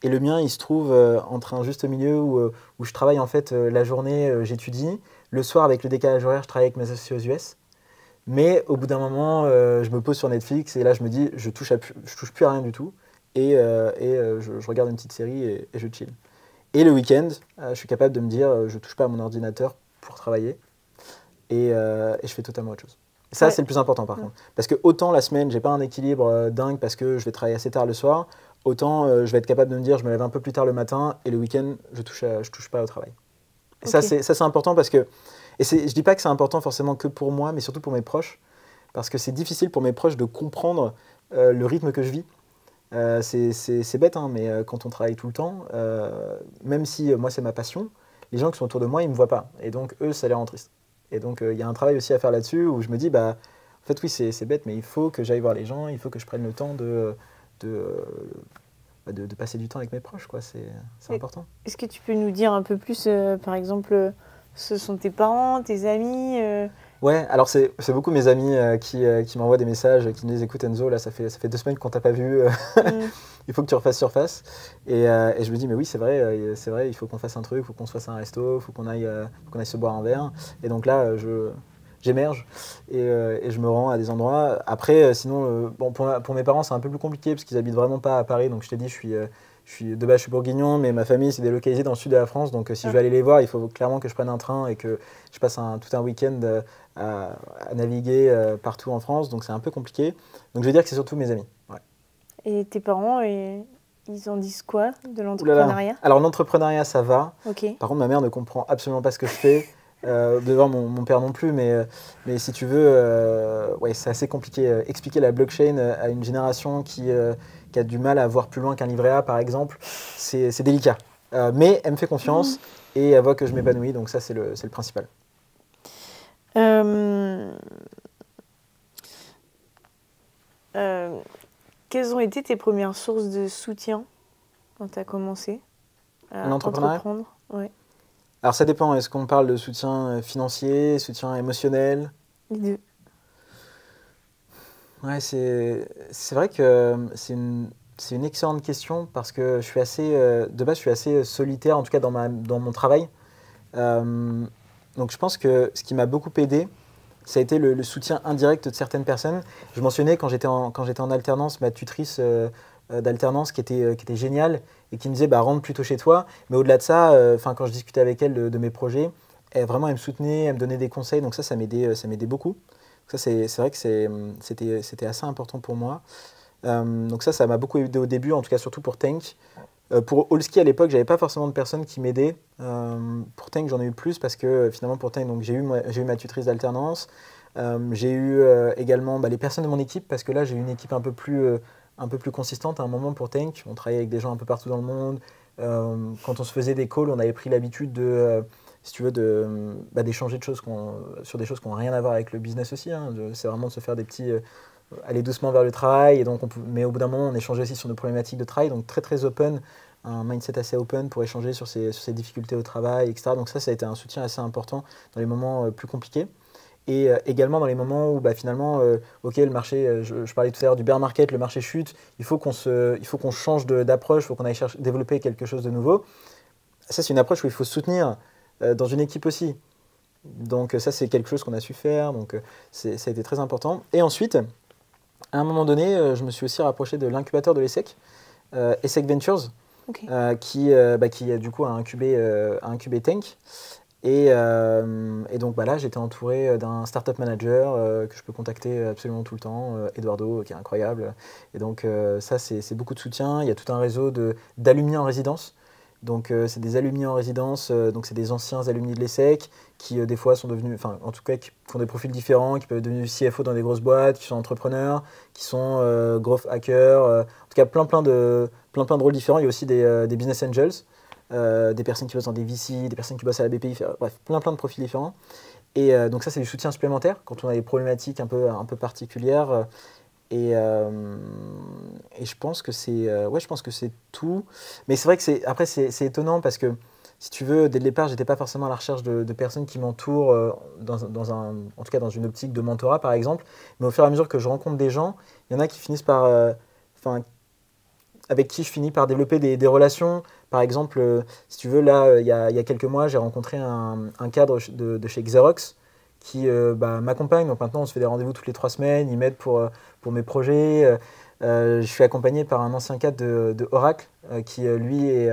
Et le mien, il se trouve entre un juste milieu où je travaille en fait la journée, j'étudie. Le soir, avec le décalage horaire, je travaille avec mes associés aux US. Mais au bout d'un moment, je me pose sur Netflix et là, je me dis « je touche plus à rien du tout ». Et je regarde une petite série et je chill. Et le week-end, je suis capable de me dire je ne touche pas à mon ordinateur pour travailler et je fais totalement autre chose. Et ça, c'est le plus important par contre. Parce que autant la semaine, j'ai pas un équilibre dingue parce que je vais travailler assez tard le soir, autant je vais être capable de me dire je me lève un peu plus tard le matin et le week-end, je touche pas au travail. Et ça, c'est important parce que, je dis pas que c'est important forcément que pour moi, mais surtout pour mes proches, parce que c'est difficile pour mes proches de comprendre le rythme que je vis. C'est bête, hein, mais quand on travaille tout le temps, même si moi c'est ma passion, les gens qui sont autour de moi, ils ne me voient pas. Et donc eux, ça les rend tristes. Et donc il y a un travail aussi à faire là-dessus où je me dis, bah, en fait oui, c'est bête, mais il faut que j'aille voir les gens, il faut que je prenne le temps de passer du temps avec mes proches, quoi. C'est important. Est-ce que tu peux nous dire un peu plus, par exemple, ce sont tes parents, tes amis Ouais, alors c'est beaucoup mes amis qui m'envoient des messages, qui me disent écoute Enzo, là ça fait 2 semaines qu'on t'a pas vu, il faut que tu refasses surface. Et je me dis mais oui c'est vrai, il faut qu'on fasse un truc, il faut qu'on se fasse un resto, il faut qu'on aille se boire un verre. Et donc là j'émerge et je me rends à des endroits. Après sinon bon, pour mes parents c'est un peu plus compliqué parce qu'ils habitent vraiment pas à Paris, donc je t'ai dit de base je suis bourguignon, mais ma famille s'est délocalisée dans le sud de la France, donc si je veux aller les voir, il faut clairement que je prenne un train et que je passe tout un week-end à naviguer partout en France, donc c'est un peu compliqué. Donc je vais dire que c'est surtout mes amis. Ouais. Et tes parents, ils ils en disent quoi de l'entrepreneuriat? Alors l'entrepreneuriat, ça va. Okay. Par contre, ma mère ne comprend absolument pas ce que je fais. Devant mon père non plus, mais si tu veux, ouais, c'est assez compliqué. Expliquer la blockchain à une génération qui a du mal à voir plus loin qu'un livret A, par exemple, c'est délicat. Mais elle me fait confiance et elle voit que je m'épanouis, donc ça, c'est le principal. Quelles ont été tes premières sources de soutien quand tu as commencé à entreprendre? Ouais. Alors ça dépend, est-ce qu'on parle de soutien financier, soutien émotionnel? Les deux. Ouais, c'est vrai que c'est une excellente question parce que je suis de base, je suis assez solitaire, en tout cas dans mon travail. Donc je pense que ce qui m'a beaucoup aidé, ça a été le soutien indirect de certaines personnes. Je mentionnais quand j'étais en alternance, ma tutrice d'alternance qui était géniale et qui me disait rentre plutôt chez toi. Mais au-delà de ça, quand je discutais avec elle de mes projets, elle me soutenait, elle me donnait des conseils. Donc ça m'aidait beaucoup. Ça, c'est vrai que c'était assez important pour moi. Donc ça m'a beaucoup aidé au début, en tout cas surtout pour Tank. Pour Allski à l'époque, j'avais pas forcément de personnes qui m'aidaient. Pour Tank, j'en ai eu plus parce que finalement pour Tank, donc j'ai eu ma tutrice d'alternance. J'ai eu également les personnes de mon équipe parce que là j'ai eu une équipe un peu plus consistante. À un moment pour Tank, on travaillait avec des gens un peu partout dans le monde. Quand on se faisait des calls, on avait pris l'habitude si tu veux, d'échanger sur des choses qui n'ont rien à voir avec le business aussi. Hein. C'est vraiment de se faire des petits aller doucement vers le travail. Et donc mais au bout d'un moment, on échangeait aussi sur nos problématiques de travail. Donc très très open, un mindset assez open pour échanger sur ses difficultés au travail, etc. Donc ça a été un soutien assez important dans les moments plus compliqués. Et également dans les moments où finalement, ok, le marché, je parlais tout à l'heure du bear market, le marché chute, il faut qu'on change d'approche, il faut qu'on aille développer quelque chose de nouveau. Ça, c'est une approche où il faut se soutenir dans une équipe aussi. Donc ça, c'est quelque chose qu'on a su faire, donc ça a été très important. Et ensuite, à un moment donné, je me suis aussi rapproché de l'incubateur de l'ESSEC, ESSEC Ventures, okay. qui du coup a incubé Tank. Et donc là, j'étais entouré d'un startup manager que je peux contacter absolument tout le temps, Eduardo, qui est incroyable. Et donc ça, c'est beaucoup de soutien. Il y a tout un réseau d'alumni en résidence. Donc c'est des alumni en résidence, donc c'est des anciens alumni de l'ESSEC qui des fois sont devenus, enfin en tout cas qui font des profils différents, qui peuvent devenir CFO dans des grosses boîtes, qui sont entrepreneurs, qui sont growth hackers, en tout cas plein de rôles différents. Il y a aussi des business angels. Des personnes qui bossent dans des VC, des personnes qui bossent à la BPI, bref, plein de profils différents. Et donc ça, c'est du soutien supplémentaire quand on a des problématiques un peu particulières. Et je pense que c'est tout. Mais c'est vrai que après c'est étonnant parce que si tu veux, dès le départ, j'étais pas forcément à la recherche de personnes qui m'entourent en tout cas dans une optique de mentorat par exemple. Mais au fur et à mesure que je rencontre des gens, il y en a qui finissent par, avec qui je finis par développer des relations. Par exemple, si tu veux, là, il y a quelques mois, j'ai rencontré un cadre de chez Xerox qui m'accompagne. Donc maintenant, on se fait des rendez-vous toutes les 3 semaines. Il m'aide pour mes projets. Je suis accompagné par un ancien cadre de Oracle qui, lui,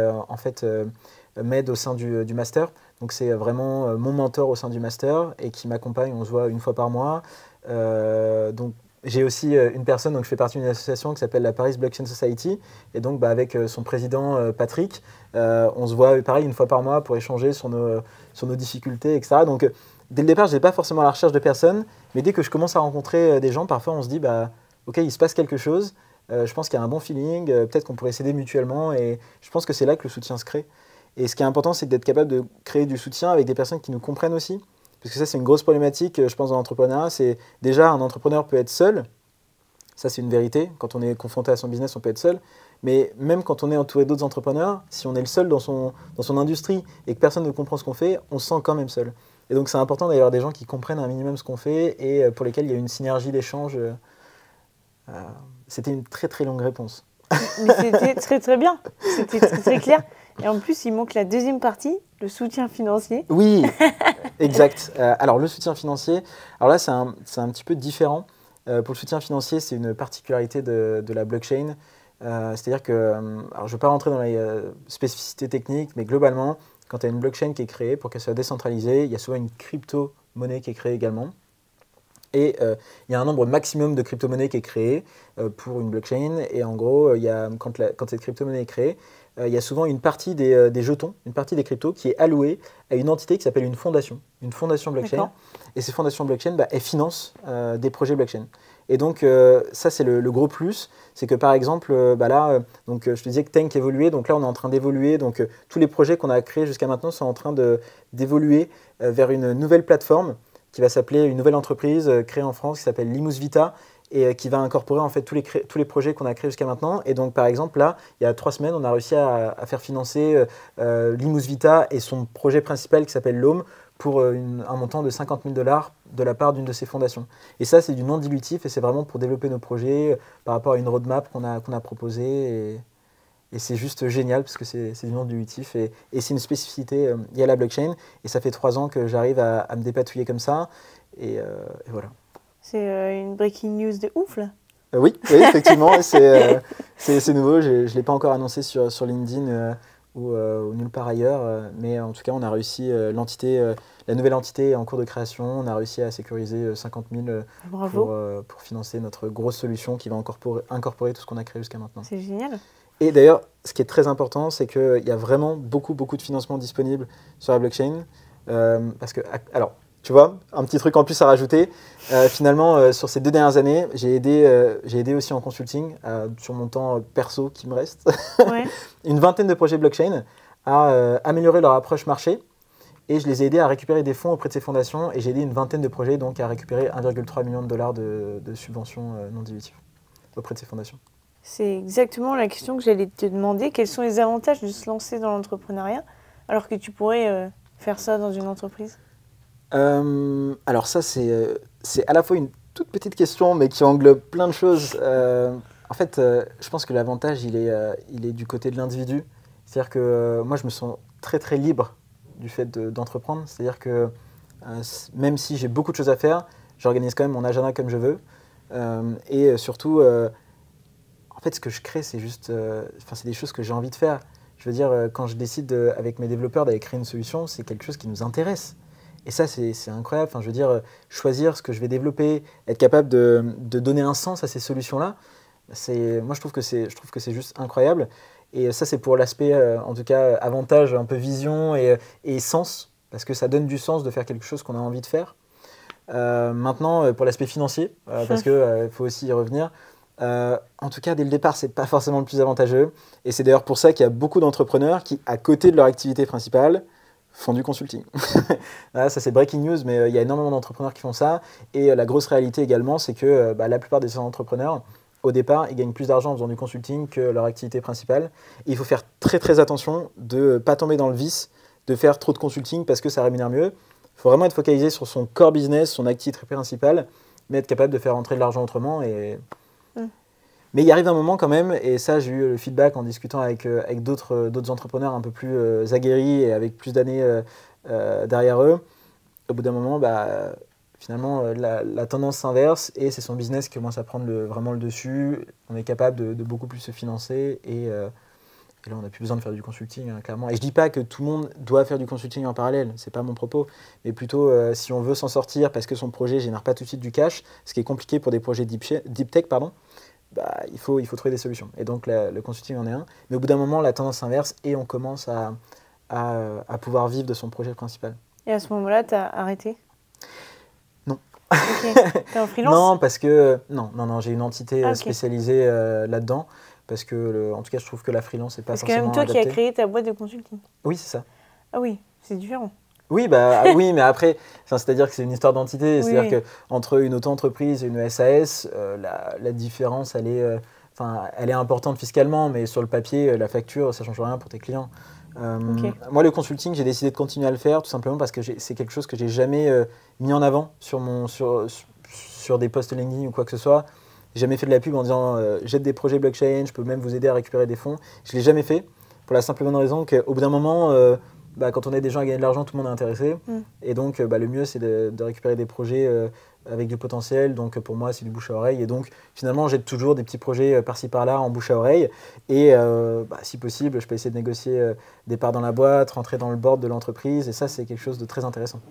m'aide au sein du master. Donc c'est vraiment mon mentor au sein du master et qui m'accompagne. On se voit une fois par mois. Donc j'ai aussi une personne, donc je fais partie d'une association qui s'appelle la Paris Blockchain Society. Et donc avec son président Patrick, on se voit pareil une fois par mois pour échanger sur nos difficultés, etc. Donc dès le départ, je n'étais pas forcément à la recherche de personnes. Mais dès que je commence à rencontrer des gens, parfois on se dit, ok, il se passe quelque chose. Je pense qu'il y a un bon feeling. Peut-être qu'on pourrait s'aider mutuellement. Et je pense que c'est là que le soutien se crée. Et ce qui est important, c'est d'être capable de créer du soutien avec des personnes qui nous comprennent aussi. Parce que ça, c'est une grosse problématique, je pense, dans l'entrepreneuriat. C'est déjà, un entrepreneur peut être seul. Ça, c'est une vérité. Quand on est confronté à son business, on peut être seul. Mais même quand on est entouré d'autres entrepreneurs, si on est le seul dans son industrie et que personne ne comprend ce qu'on fait, on se sent quand même seul. Et donc, c'est important d'avoir des gens qui comprennent un minimum ce qu'on fait et pour lesquels il y a une synergie d'échange. C'était une très, très longue réponse. Mais c'était très, très bien. C'était très, très clair. Et en plus, il manque la deuxième partie, le soutien financier. Oui, exact. Alors, le soutien financier, alors là, c'est un petit peu différent. Pour le soutien financier, c'est une particularité de la blockchain. C'est-à-dire que, alors je ne vais pas rentrer dans les spécificités techniques, mais globalement, quand tu as une blockchain qui est créée, pour qu'elle soit décentralisée, il y a souvent une crypto-monnaie qui est créée également. Et il y a un nombre maximum de crypto-monnaies qui est créé pour une blockchain. Et en gros, quand cette crypto-monnaie est créée, il y a souvent une partie des jetons, une partie des cryptos qui est allouée à une entité qui s'appelle une fondation blockchain. Et ces fondations blockchain, elles financent des projets blockchain. Et donc, ça, c'est le gros plus. C'est que par exemple, je te disais que Tank évoluait. Donc là, on est en train d'évoluer. Donc, tous les projets qu'on a créés jusqu'à maintenant sont en train d'évoluer vers une nouvelle plateforme qui va s'appeler une nouvelle entreprise créée en France qui s'appelle Limus Vita et qui va incorporer en fait tous les projets qu'on a créés jusqu'à maintenant. Et donc par exemple là, il y a 3 semaines, on a réussi à faire financer Limus Vita et son projet principal qui s'appelle l'Home pour un montant de 50 000 $ de la part d'une de ces fondations. Et ça, c'est du non dilutif et c'est vraiment pour développer nos projets par rapport à une roadmap qu'on a proposée. Et c'est juste génial parce que c'est du non dilutif et c'est une spécificité liée à la blockchain. Et ça fait 3 ans que j'arrive à me dépatouiller comme ça. Et voilà. C'est une breaking news de ouf là. Oui, effectivement. C'est nouveau. Je ne l'ai pas encore annoncé sur LinkedIn ou nulle part ailleurs. Mais en tout cas, on a réussi. La nouvelle entité est en cours de création. On a réussi à sécuriser 50 000 pour financer notre grosse solution qui va incorporer tout ce qu'on a créé jusqu'à maintenant. C'est génial. Et d'ailleurs, ce qui est très important, c'est qu'il y a vraiment beaucoup de financements disponibles sur la blockchain. Parce que, alors, tu vois, un petit truc en plus à rajouter. Finalement, sur ces 2 dernières années, j'ai aidé aussi en consulting, sur mon temps perso qui me reste, une vingtaine de projets blockchain à améliorer leur approche marché. Et je les ai aidés à récupérer des fonds auprès de ces fondations. Et j'ai aidé une vingtaine de projets donc, à récupérer 1,3 million de $ de subventions non dilutives auprès de ces fondations. C'est exactement la question que j'allais te demander. Quels sont les avantages de se lancer dans l'entrepreneuriat alors que tu pourrais faire ça dans une entreprise? Alors ça, c'est à la fois une toute petite question, mais qui englobe plein de choses. En fait, je pense que l'avantage, il est du côté de l'individu. C'est-à-dire que moi, je me sens très, très libre du fait d'entreprendre. C'est-à-dire que même si j'ai beaucoup de choses à faire, j'organise quand même mon agenda comme je veux. Et surtout... En fait, ce que je crée, c'est juste, c'est des choses que j'ai envie de faire. Je veux dire, quand je décide avec mes développeurs d'aller créer une solution, c'est quelque chose qui nous intéresse. Et ça, c'est incroyable. Enfin, je veux dire, choisir ce que je vais développer, être capable de donner un sens à ces solutions-là, moi, je trouve que c'est juste incroyable. Et ça, c'est pour l'aspect, en tout cas, avantage, un peu vision et sens, parce que ça donne du sens de faire quelque chose qu'on a envie de faire. Maintenant, pour l'aspect financier, parce qu'il faut aussi y revenir. En tout cas, dès le départ, c'est pas forcément le plus avantageux. Et c'est d'ailleurs pour ça qu'il y a beaucoup d'entrepreneurs qui, à côté de leur activité principale, font du consulting. Là, ça, c'est breaking news, mais il y a énormément d'entrepreneurs qui font ça. Et la grosse réalité également, c'est que la plupart des entrepreneurs, au départ, ils gagnent plus d'argent en faisant du consulting que leur activité principale. Et il faut faire très, très attention de ne pas tomber dans le vice de faire trop de consulting parce que ça rémunère mieux. Il faut vraiment être focalisé sur son core business, son activité principale, mais être capable de faire rentrer de l'argent autrement. Mais il arrive un moment quand même, et ça j'ai eu le feedback en discutant avec d'autres entrepreneurs un peu plus aguerris et avec plus d'années derrière eux. Au bout d'un moment, finalement, la tendance s'inverse et c'est son business qui commence à prendre vraiment le dessus. On est capable de beaucoup plus se financer et là on n'a plus besoin de faire du consulting, hein, clairement. Et je ne dis pas que tout le monde doit faire du consulting en parallèle, ce n'est pas mon propos, mais plutôt si on veut s'en sortir parce que son projet ne génère pas tout de suite du cash, ce qui est compliqué pour des projets deep tech, pardon. Il faut trouver des solutions. Et donc, le consulting en est un. Mais au bout d'un moment, la tendance s'inverse et on commence à pouvoir vivre de son projet principal. Et à ce moment-là, tu as arrêté? Non. Ok. T'es en freelance? Non, parce que... Non, j'ai une entité spécialisée là-dedans. Parce que, en tout cas, je trouve que la freelance n'est pas forcément adaptée. C'est quand même toi qui as créé ta boîte de consulting? Oui, c'est ça. Ah oui, c'est différent. Oui, oui, mais après, c'est-à-dire que c'est une histoire d'entité. C'est-à-dire qu'entre une auto-entreprise et une SAS, la différence, elle est importante fiscalement, mais sur le papier, la facture, ça ne change rien pour tes clients. Moi, le consulting, j'ai décidé de continuer à le faire, tout simplement parce que c'est quelque chose que je n'ai jamais mis en avant sur des posts LinkedIn ou quoi que ce soit. J'ai jamais fait de la pub en disant j'aide des projets blockchain, je peux même vous aider à récupérer des fonds. Je ne l'ai jamais fait, pour la simple bonne raison qu'au bout d'un moment... quand on aide des gens à gagner de l'argent, tout le monde est intéressé. Et donc, le mieux, c'est de récupérer des projets avec du potentiel. Donc, pour moi, c'est du bouche à oreille. Et donc, finalement, j'aide toujours des petits projets par-ci, par-là en bouche à oreille. Et si possible, je peux essayer de négocier des parts dans la boîte, rentrer dans le board de l'entreprise. Et ça, c'est quelque chose de très intéressant.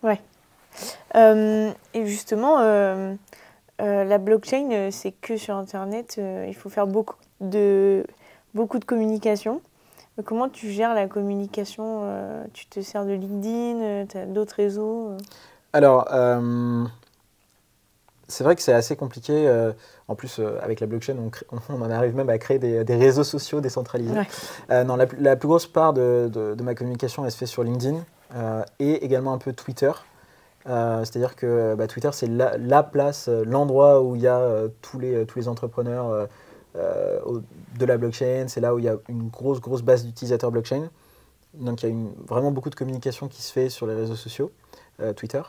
Ouais. Et justement, la blockchain, c'est que sur Internet. Il faut faire beaucoup de communication. Comment tu gères la communication? Tu te sers de LinkedIn? Tu as d'autres réseaux? Alors, c'est vrai que c'est assez compliqué. En plus, avec la blockchain, on en arrive même à créer des réseaux sociaux décentralisés. Ouais. Non, la plus grosse part de ma communication, elle se fait sur LinkedIn et également un peu Twitter. C'est-à-dire que Twitter, c'est la place, l'endroit où il y a tous les entrepreneurs de la blockchain. C'est là où il y a une grosse base d'utilisateurs blockchain. Donc il y a vraiment beaucoup de communication qui se fait sur les réseaux sociaux. Twitter.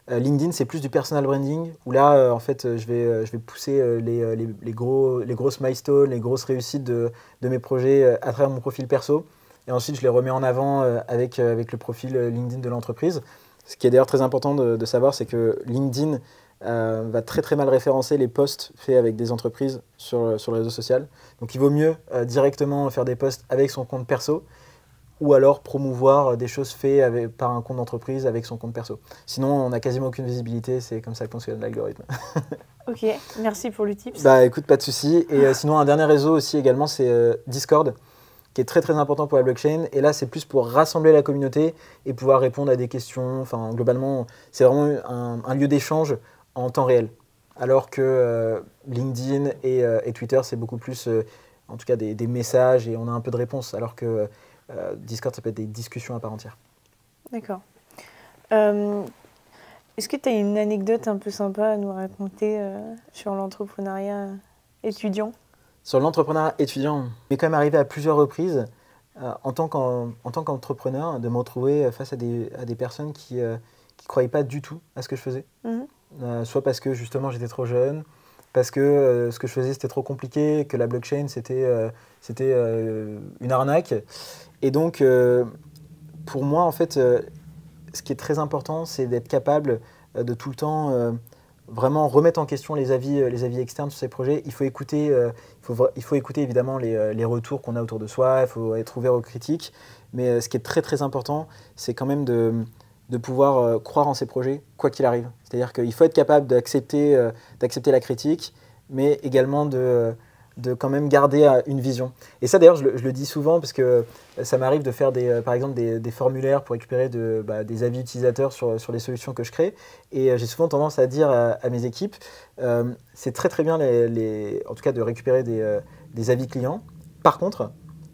LinkedIn, c'est plus du personal branding, où là, en fait, je vais pousser les grosses milestones, les grosses réussites de mes projets à travers mon profil perso. Et ensuite, je les remets en avant avec le profil LinkedIn de l'entreprise. Ce qui est d'ailleurs très important de savoir, c'est que LinkedIn va très mal référencer les posts faits avec des entreprises sur le réseau social. Donc, il vaut mieux directement faire des posts avec son compte perso, ou alors promouvoir des choses faites par un compte d'entreprise avec son compte perso. Sinon, on n'a quasiment aucune visibilité, c'est comme ça que fonctionne l'algorithme. Ok, merci pour le tips. Écoute, pas de souci. Et sinon, un dernier réseau aussi également, c'est Discord, qui est très important pour la blockchain. Et là, c'est plus pour rassembler la communauté et pouvoir répondre à des questions. Enfin, globalement, c'est vraiment un lieu d'échange en temps réel. Alors que LinkedIn et Twitter, c'est beaucoup plus, en tout cas, des messages et on a un peu de réponse. Alors que Discord, ça peut être des discussions à part entière. D'accord. Est-ce que tu as une anecdote un peu sympa à nous raconter sur l'entrepreneuriat étudiant? Sur l'entrepreneuriat étudiant, il m'est quand même arrivé à plusieurs reprises, en tant qu'entrepreneur, de me retrouver face à des personnes qui ne croyaient pas du tout à ce que je faisais. Soit parce que justement j'étais trop jeune, parce que ce que je faisais c'était trop compliqué, que la blockchain c'était une arnaque. Et donc, pour moi, en fait, ce qui est très important, c'est d'être capable de tout le temps vraiment remettre en question les avis externes sur ces projets. Il faut écouter, évidemment les retours qu'on a autour de soi, il faut être ouvert aux critiques. Mais ce qui est très important, c'est quand même de pouvoir croire en ces projets, quoi qu'il arrive. C'est-à-dire qu'il faut être capable d'accepter la critique, mais également de quand même garder une vision. Et ça, d'ailleurs, je le dis souvent, parce que ça m'arrive de faire, par exemple, des formulaires pour récupérer des avis utilisateurs sur les solutions que je crée. Et j'ai souvent tendance à dire à mes équipes, c'est très bien, en tout cas, de récupérer des avis clients. Par contre,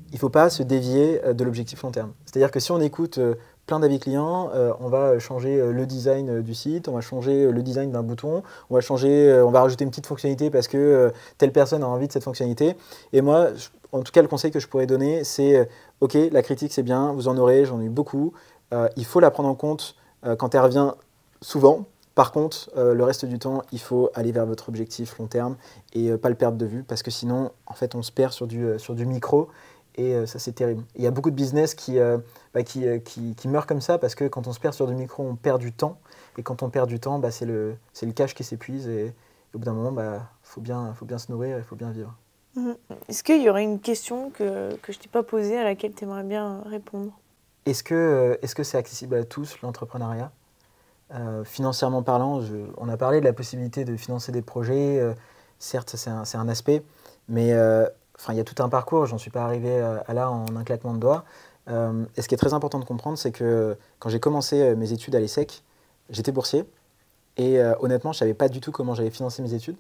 il ne faut pas se dévier de l'objectif long terme. C'est-à-dire que si on écoute plein d'avis clients, on va changer le design du site, on va changer le design d'un bouton, on va rajouter une petite fonctionnalité parce que telle personne a envie de cette fonctionnalité. Et moi, en tout cas, le conseil que je pourrais donner, c'est ok, la critique c'est bien, vous en aurez, j'en ai eu beaucoup. Il faut la prendre en compte quand elle revient souvent. Par contre, le reste du temps, il faut aller vers votre objectif long terme et pas le perdre de vue, parce que sinon, en fait, on se perd sur du micro. Et ça, c'est terrible. Il y a beaucoup de business qui meurent comme ça, parce que quand on se perd sur du micro, on perd du temps. Et quand on perd du temps, c'est le cash qui s'épuise. Et au bout d'un moment, faut bien se nourrir, il faut bien vivre. Est-ce qu'il y aurait une question que je ne t'ai pas posée à laquelle tu aimerais bien répondre? Est-ce que c'est accessible à tous, l'entrepreneuriat? Financièrement parlant, on a parlé de la possibilité de financer des projets. Certes, c'est un aspect, mais il y a tout un parcours. J'en suis pas arrivé à là en un claquement de doigts. Et ce qui est très important de comprendre, c'est que quand j'ai commencé mes études à l'ESSEC, j'étais boursier. Et honnêtement, je ne savais pas du tout comment j'allais financer mes études.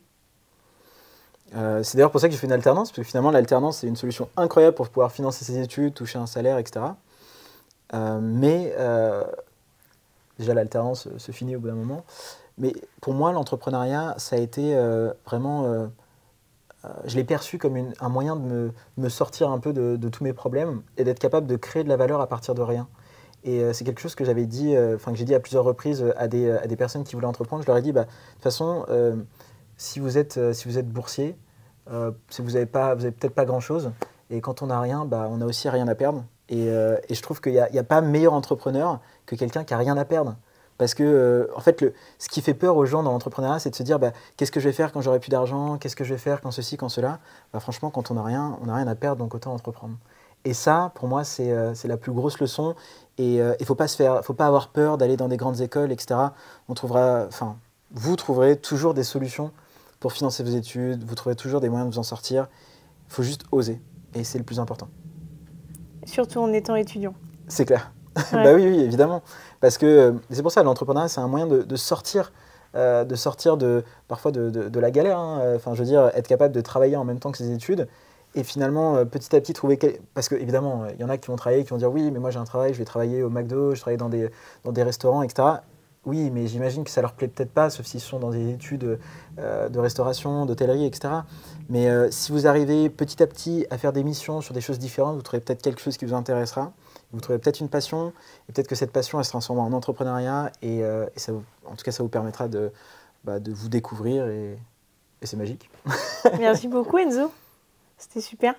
C'est d'ailleurs pour ça que j'ai fait une alternance, parce que finalement, l'alternance, c'est une solution incroyable pour pouvoir financer ses études, toucher un salaire, etc. Déjà, l'alternance se finit au bout d'un moment. Mais pour moi, l'entrepreneuriat, ça a été vraiment... je l'ai perçu comme un moyen de me sortir un peu de tous mes problèmes et d'être capable de créer de la valeur à partir de rien. Et c'est quelque chose que j'avais dit, que j'ai dit à plusieurs reprises à des personnes qui voulaient entreprendre. Je leur ai dit, de toute façon, si vous êtes boursier, vous n'avez peut-être pas grand-chose. Et quand on n'a rien, on n'a aussi rien à perdre. Et je trouve qu'il n'y a pas meilleur entrepreneur que quelqu'un qui n'a rien à perdre. Parce que, en fait, ce qui fait peur aux gens dans l'entrepreneuriat, c'est de se dire qu'est-ce que je vais faire quand j'aurai plus d'argent? Qu'est-ce que je vais faire quand ceci, quand cela? Franchement, quand on n'a rien à perdre, donc autant entreprendre. Et ça, pour moi, c'est la plus grosse leçon. Et il faut pas avoir peur d'aller dans des grandes écoles, etc. Vous trouverez toujours des solutions pour financer vos études, vous trouverez toujours des moyens de vous en sortir. Il faut juste oser. Et c'est le plus important. Surtout en étant étudiant. C'est clair. Ouais. Bah oui, évidemment. Parce que c'est pour ça, l'entrepreneuriat, c'est un moyen de sortir, parfois de la galère. Hein. Enfin, je veux dire, être capable de travailler en même temps que ses études. Et finalement, petit à petit, parce que évidemment, il y en a qui vont travailler, qui vont dire oui, mais moi j'ai un travail, je vais travailler au McDo, je travaille dans des restaurants, etc. Oui, mais j'imagine que ça leur plaît peut-être pas, sauf s'ils sont dans des études de restauration, d'hôtellerie, etc. Mais si vous arrivez petit à petit à faire des missions sur des choses différentes, vous trouverez peut-être quelque chose qui vous intéressera, vous trouverez peut-être une passion, et peut-être que cette passion, elle se transformera en entrepreneuriat, et en tout cas, ça vous permettra de vous découvrir, et c'est magique. Merci beaucoup Enzo, c'était super.